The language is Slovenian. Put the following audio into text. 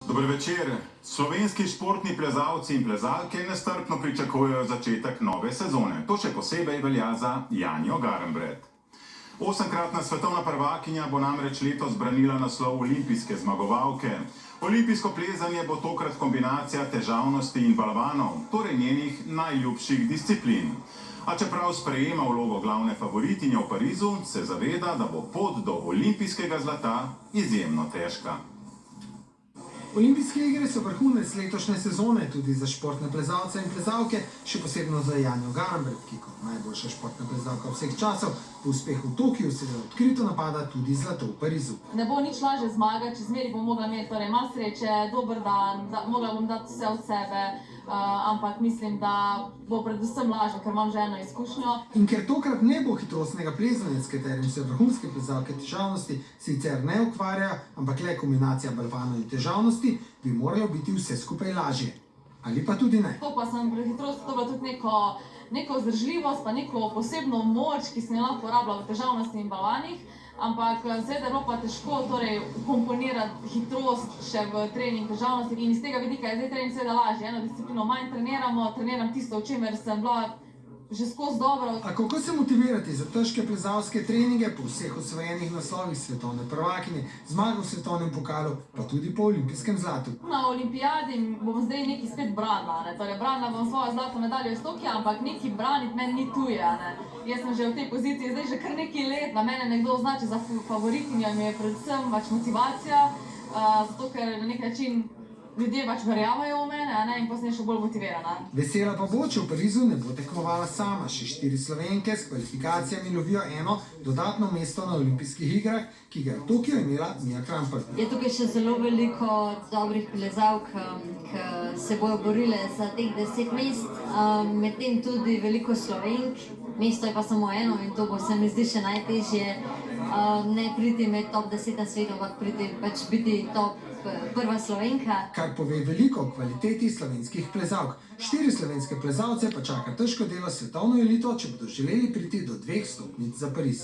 Dober večer. Slovenski športni plezalci in plezalke nestrpno pričakujejo začetek nove sezone. To še posebej velja za Janjo Garnbret. 8-kratna svetovna prvakinja bo namreč letos branila naslov olimpijske zmagovalke. Olimpijsko plezanje bo tokrat kombinacija težavnosti in balvanov, torej njenih najljubših disciplin. A čeprav sprejema vlogo glavne favoritinje v Parizu, se zaveda, da bo pot do olimpijskega zlata izjemno težka. Olimpijske igre so vrhunec letošnje sezone tudi za športne plezalce in plezalke, še posebno za Janjo Garnbret, ki kot najboljša športna plezalka vseh časov po uspehu v Tokiu seveda odkrito napada tudi zlato v Parizu. Ne bo nič lažje zmagati, čez meri bom mogla imeti malo sreče, dober dan, mogla bom dati vse od sebe, ampak mislim, da bo predvsem lažje, ker imam že eno izkušnjo. In ker tokrat ne bo hitrostnega plezanja, s katerim se vrhunske plezalke težavnosti sicer ne ukvarjajo, ampak le kombinacija balvanov in težavnosti, bi moralo biti vse skupaj lažje. Ali pa tudi ne. To pa sem pri hitrosti dobila tudi neko vzdržljivost, pa neko posebno moč, ki sem jo lahko uporabljala v težavnosti in balvanih, ampak seveda je bilo pa težko komponirati hitrost še v trening težavnosti in iz tega vidika je zdaj trening seveda lažje. Eno disciplino manj treniram tisto, v čemer sem bila že skozi dobro. A kako se motivirati za težke plezalske treninge po vseh osvojenih naslovih svetovne prvakinje, zmago v svetovnem pokalu, pa tudi po olimpijskem zlatu? Na olimpijadi bom zdaj nekaj spet branila, torej branila bom svojo zlato medaljo iz Tokija, ampak nekaj braniti meni ni tuje. Jaz sem že v tej poziciji zdaj že kar nekaj let, da mene nekdo označi za favoritinjo, mi je predvsem motivacija, zato ker na nek način ljudje verjamajo v mene in potem še bolj motivirana. Vesela pa bo, če v Parizu ne bo tekmovala sama. Še 4 Slovenke s kvalifikacijami lovijo eno dodatno mesto na olimpijskih igrah, ki ga je v Tokiu imela Mija Krampelj. Je tukaj še zelo veliko dobrih plezalk, ki se bojo borile za teh 10 mest, medtem tudi veliko Slovenk. Mesto je pa samo eno in to bo se mi zdi še najtežje. Ne priti med top 10 na svetu, ampak priti biti top prva Slovenka. Kar pove veliko o kvaliteti slovenskih plezalk. 4 slovenske plezalce pa čaka težko delo s svetovno elito, če bodo želeli priti do 2 vstopnic za Pariz.